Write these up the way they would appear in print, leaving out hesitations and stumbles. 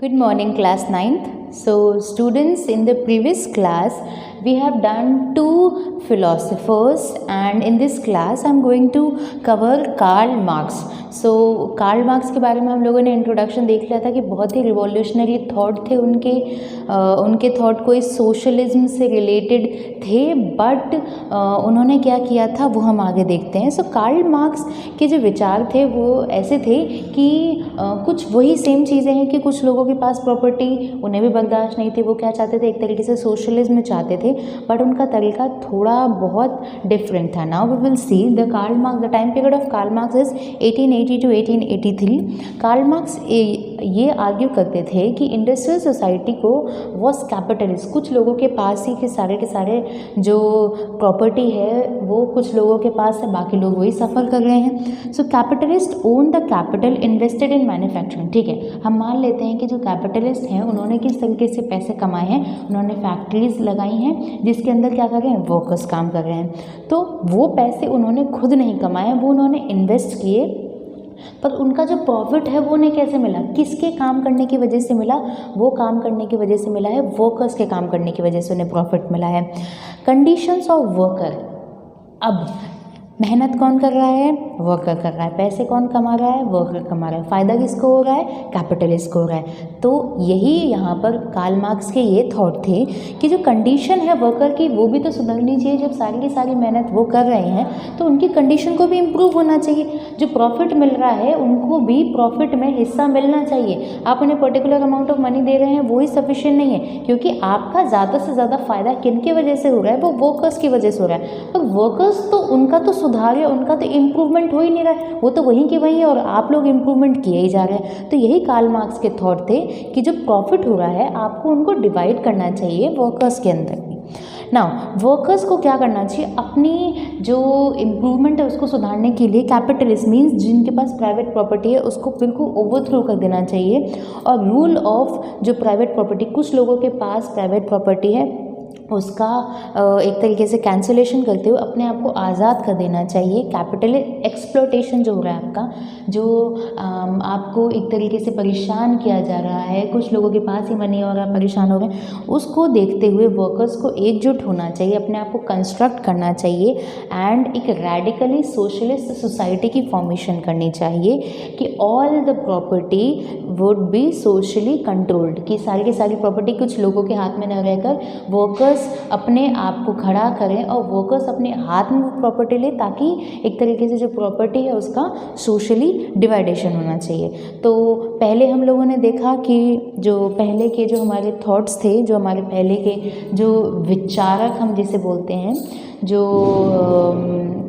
Good morning, class 9th. So, students, in the previous class, we have done two philosophers, and in this class, I am going to cover Karl Marx. So Karl Marx के बारे में हम लोगों ने introduction देख लिया था कि बहुत ही रिवॉल्यूशनरी थॉट थे उनके थॉट कोई सोशलिज्म से रिलेटेड थे, बट उन्होंने क्या किया था वो हम आगे देखते हैं. सो कार्ल मार्क्स के जो विचार थे वो ऐसे थे कि कुछ वही सेम चीज़ें हैं कि कुछ लोगों के पास प्रॉपर्टी उन्हें भी बर्दाश्त नहीं थी. वो क्या चाहते थे, एक तरीके से सोशलिज्म चाहते थे, बट उनका तरीका थोड़ा बहुत डिफरेंट था. Now we will see the Karl Marx. The time period of Karl Marx is 1880 to 1883. Karl Marx ये आर्ग्यू करते थे कि इंडस्ट्रियल सोसाइटी को वॉज कैपिटलिस्ट. कुछ लोगों के पास ही के सारे जो प्रॉपर्टी है वो कुछ लोगों के पास है, बाकी लोग वही सफ़र कर रहे हैं. So capitalist own the capital invested in manufacturing. ठीक है, हम मान लेते हैं कि जो कैपिटलिस्ट हैं उन्होंने किस तरीके से पैसे कमाए हैं. उन्होंने फैक्ट्रीज लगाई हैं जिसके अंदर क्या कर रहे हैं, वर्कर्स काम कर रहे हैं. तो वो पैसे उन्होंने खुद नहीं कमाए, वो उन्होंने इन्वेस्ट किए, पर उनका जो प्रॉफिट है वो उन्हें कैसे मिला, किसके काम करने की वजह से मिला, वो काम करने की वजह से मिला है, वर्कर्स के काम करने की वजह से उन्हें प्रॉफिट मिला है. Conditions of worker. अब मेहनत कौन कर रहा है, वर्कर कर रहा है. पैसे कौन कमा रहा है, वर्कर कमा रहा है. फ़ायदा किसको हो रहा है, कैपिटलिस्ट को हो रहा है. तो यही यहाँ पर कार्ल मार्क्स के ये थॉट थे कि जो कंडीशन है वर्कर की वो भी तो सुधरनी चाहिए. जब सारी की सारी मेहनत वो कर रहे हैं तो उनकी कंडीशन को भी इम्प्रूव होना चाहिए. जो प्रॉफिट मिल रहा है उनको भी प्रॉफिट में हिस्सा मिलना चाहिए. आप उन्हें पर्टिकुलर अमाउंट ऑफ मनी दे रहे हैं वो ही सफिशिएंट नहीं है, क्योंकि आपका ज़्यादा से ज़्यादा फ़ायदा किन की वजह से हो रहा है, वो वर्कर्स की वजह से हो रहा है. तो वर्कर्स तो उनका तो सुधार है, उनका तो इम्प्रूवमेंट हो ही नहीं रहा है, वो तो वहीं के वहीं, और आप लोग इम्प्रूवमेंट किए ही जा रहे हैं. तो यही कार्ल मार्क्स के थॉट थे कि जो प्रॉफिट हो रहा है आपको उनको डिवाइड करना चाहिए वर्कर्स के अंदर भी. नाउ वर्कर्स को क्या करना चाहिए, अपनी जो इम्प्रूवमेंट है उसको सुधारने के लिए कैपिटलिस्ट मीन्स जिनके पास प्राइवेट प्रॉपर्टी है उसको बिल्कुल ओवरथ्रो कर देना चाहिए. और रूल ऑफ जो प्राइवेट प्रॉपर्टी, कुछ लोगों के पास प्राइवेट प्रॉपर्टी है उसका एक तरीके से कैंसिलेशन करते हुए अपने आप को आज़ाद कर देना चाहिए. कैपिटल एक्सप्लोटेशन जो हो रहा है आपका, जो आपको एक तरीके से परेशान किया जा रहा है, कुछ लोगों के पास ही मनी हो रहा है, परेशान हो रहे हैं, उसको देखते हुए वर्कर्स को एकजुट होना चाहिए, अपने आप को कंस्ट्रक्ट करना चाहिए एंड एक रेडिकली सोशलिस्ट सोसाइटी की फॉर्मेशन करनी चाहिए कि all the property would be socially controlled. कि सारी की सारी प्रॉपर्टी कुछ लोगों के हाथ में न रहकर वर्कर्स अपने आप को खड़ा करें और वर्कर्स अपने हाथ में वो प्रॉपर्टी ले, ताकि एक तरीके से जो प्रॉपर्टी है उसका सोशली डिवाइडेशन होना चाहिए. तो पहले हम लोगों ने देखा कि जो पहले के जो हमारे थॉट्स थे, जो हमारे पहले के जो विचारक हम जिसे बोलते हैं, जो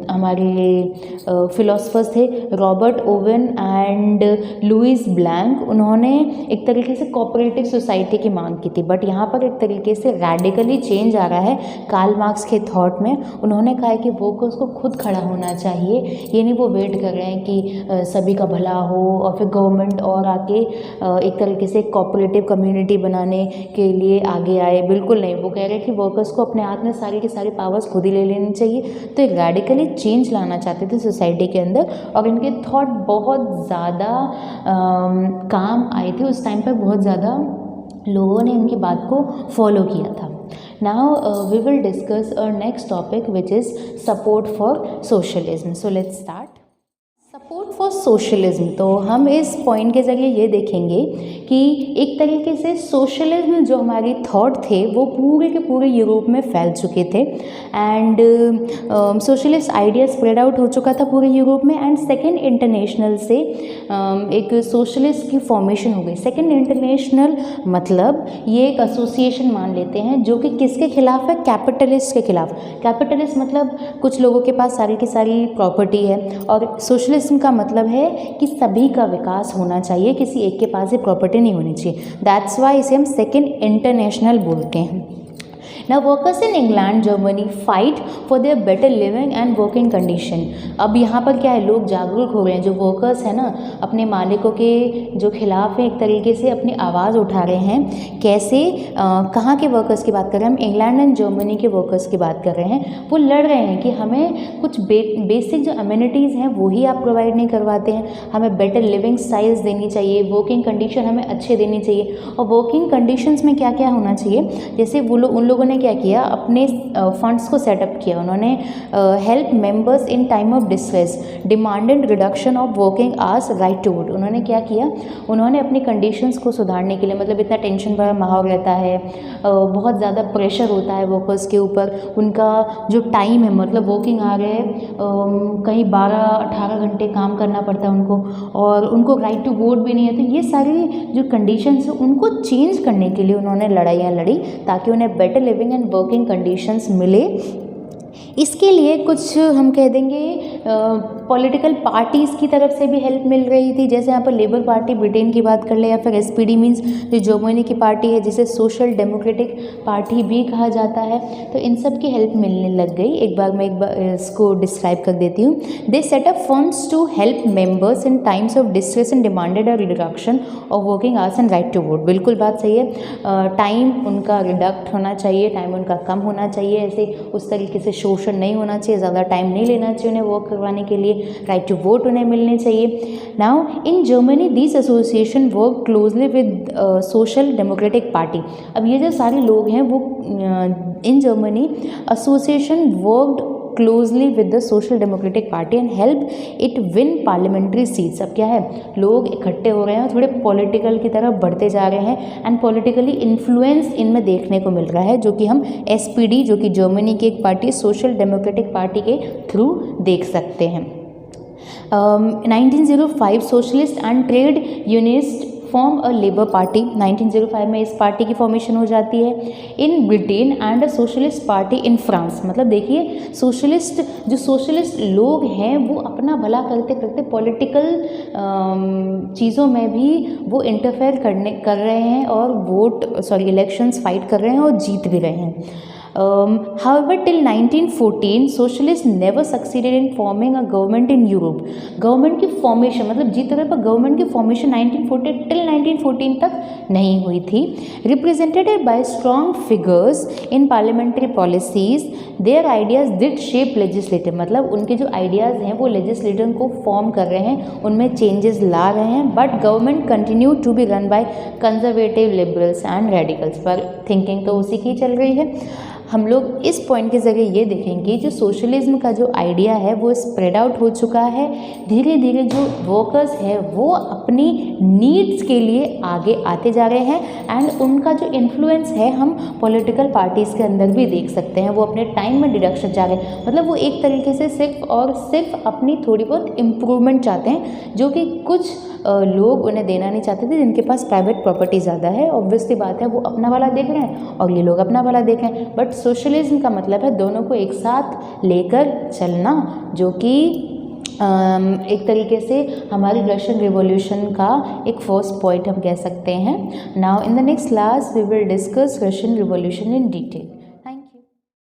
हमारे फिलोसफर्स थे Robert Owen and Louis Blanc, उन्होंने एक तरीके से कोऑपरेटिव सोसाइटी की मांग की थी. बट यहाँ पर एक तरीके से रेडिकली चेंज आ रहा है कार्ल मार्क्स के थॉट में. उन्होंने कहा है कि वर्कर्स को खुद खड़ा होना चाहिए, ये नहीं वो वेट कर रहे हैं कि सभी का भला हो और फिर गवर्नमेंट और आके एक तरीके से कोऑपरेटिव कम्युनिटी बनाने के लिए आगे आए. बिल्कुल नहीं, वो कह रहे हैं कि वर्कर्स को अपने हाथ में सारी की सारी पावर्स खुद ही ले लेनी चाहिए. तो एक रेडिकली चेंज लाना चाहते थे सोसाइटी के अंदर, और इनके थॉट बहुत ज़्यादा काम आए थे उस टाइम पर. बहुत ज़्यादा लोगों ने इनकी बात को फॉलो किया था. Now we will discuss our next topic which is support for socialism. So let's start. Support for socialism. तो हम इस पॉइंट के ज़रिए ये देखेंगे कि एक तरीके से सोशलिज्म जो हमारी थॉट थे वो पूरे के पूरे यूरोप में फैल चुके थे, and socialist idea spread out हो चुका था पूरे यूरोप में. एंड सेकेंड इंटरनेशनल से एक सोशलिस्ट की फॉर्मेशन हो गई. सेकेंड इंटरनेशनल मतलब ये एक एसोसिएशन मान लेते हैं जो कि किसके खिलाफ है, कैपिटलिस्ट के खिलाफ. कैपिटलिस्ट मतलब कुछ लोगों के पास सारी की सारी प्रॉपर्टी है, और सोशलिज्म का मतलब है कि सभी का विकास होना चाहिए, किसी एक के पास ही प्रॉपर्टी नहीं होनी चाहिए. दैट्स वाई इसे हम सेकेंड इंटरनेशनल बोलते हैं. Now workers in England Germany fight for their better living and working condition. अब यहाँ पर क्या है, लोग जागरूक हो रहे हैं, जो वर्कर्स हैं ना अपने मालिकों के जो खिलाफ है एक तरीके से अपनी आवाज़ उठा रहे हैं। कैसे, कहाँ के वर्कर्स की बात कर रहे हैं हम, इंग्लैंड एंड जर्मनी के वर्कर्स की बात कर रहे हैं। वो लड़ रहे हैं कि हमें कुछ बेसिक जो अम्यूनिटीज़ हैं वो ही आप प्रोवाइड नहीं करवाते हैं, हमें बेटर लिविंग स्टाइल्स देनी चाहिए, वर्किंग कंडीशन हमें अच्छे देनी चाहिए। और वर्किंग कंडीशंस में क्या क्या होना चाहिए, जैसे वो लोग, उन लोगों ने क्या किया, अपने फंड्स को सेटअप किया, उन्होंने help members in time of distress, demanded reduction of working hours, right to vote. उन्होंने क्या किया, उन्होंने अपनी कंडीशंस को सुधारने के लिए, मतलब इतना टेंशन भरा माहौल रहता है, बहुत ज़्यादा प्रेशर होता है वर्कर्स के ऊपर, उनका जो टाइम है मतलब वर्किंग आ रहे हैं कहीं 12-18 घंटे काम करना पड़ता है उनको, और उनको राइट टू वोट भी नहीं है। तो ये सारी जो कंडीशंस है उनको चेंज करने के लिए उन्होंने लड़ाइयाँ लड़ी ताकि उन्हें better living and working conditions मिले। इसके लिए कुछ हम कह देंगे पॉलिटिकल पार्टीज़ की तरफ से भी हेल्प मिल रही थी, जैसे यहाँ पर लेबर पार्टी ब्रिटेन की बात कर ले, या फिर SPD मीन्स जो जर्मनी की पार्टी है जिसे सोशल डेमोक्रेटिक पार्टी भी कहा जाता है। तो इन सब की हेल्प मिलने लग गई। एक बार इसको डिस्क्राइब कर देती हूँ। They set up funds to help members in times of distress and demanded a reduction of working hours and right to vote. बिल्कुल बात सही है, टाइम उनका रिडक्ट होना चाहिए, टाइम उनका कम होना चाहिए, ऐसे उस तरीके से शोषण नहीं होना चाहिए, ज़्यादा टाइम नहीं लेना चाहिए उन्हें वर्क करवाने के लिए, राइट टू वोट उन्हें मिलने चाहिए। Now in Germany this association work closely with social democratic party. अब ये जो सारे लोग हैं वो in Germany association worked closely with the social democratic party and help it win parliamentary seats. अब क्या है, लोग इकट्ठे हो रहे हैं, थोड़े पॉलिटिकल की तरफ बढ़ते जा रहे हैं एंड पॉलिटिकली इन्फ्लुएंस इनमें देखने को मिल रहा है, जो कि हम SPD जो कि जर्मनी की एक पार्टी सोशल डेमोक्रेटिक पार्टी के थ्रू देख सकते हैं। 1905 socialist and trade unionist form a labour party. 1905 में इस पार्टी की फॉर्मेशन हो जाती है। In Britain and a socialist party in France. मतलब देखिए सोशलिस्ट लोग हैं वो अपना भला करते करते पॉलिटिकल चीज़ों में भी वो इंटरफेयर कर रहे हैं और इलेक्शंस फाइट कर रहे हैं और जीत भी रहे हैं। However, till 1914, socialists never succeeded in forming a government in Europe. Government की फॉर्मेशन मतलब जीत रहे पर गवर्नमेंट की फॉर्मेशन 1940 till 1914 तक नहीं हुई थी। Represented by strong figures in parliamentary policies, their ideas did shape legislative। मतलब उनके जो आइडियाज़ हैं वो लेजिस्लेटर को फॉर्म कर रहे हैं, उनमें चेंजेस ला रहे हैं। But government continue to be run by conservative, liberals and radicals. पर थिंकिंग तो उसी की चल रही है। हम लोग इस पॉइंट के ज़रिए ये देखेंगे जो सोशलिज्म का जो आइडिया है वो स्प्रेड आउट हो चुका है। धीरे धीरे जो वर्कर्स है वो अपनी नीड्स के लिए आगे आते जा रहे हैं एंड उनका जो इन्फ्लुएंस है हम पॉलिटिकल पार्टीज़ के अंदर भी देख सकते हैं। वो अपने टाइम में डिडक्शन चाह रहे हैं, मतलब वो एक तरीके से सिर्फ और सिर्फ अपनी थोड़ी बहुत इम्प्रूवमेंट चाहते हैं, जो कि कुछ लोग उन्हें देना नहीं चाहते थे जिनके पास प्राइवेट प्रॉपर्टी ज़्यादा है। ऑब्वियसली बात है वो अपना वाला देख रहे हैं और ये लोग अपना वाला देख रहे हैं। बट सोशलिज्म का मतलब है दोनों को एक साथ लेकर चलना, जो कि एक तरीके से हमारी रशियन रिवॉल्यूशन का एक फर्स्ट पॉइंट हम कह सकते हैं। Now in the next class we will discuss Russian revolution in detail.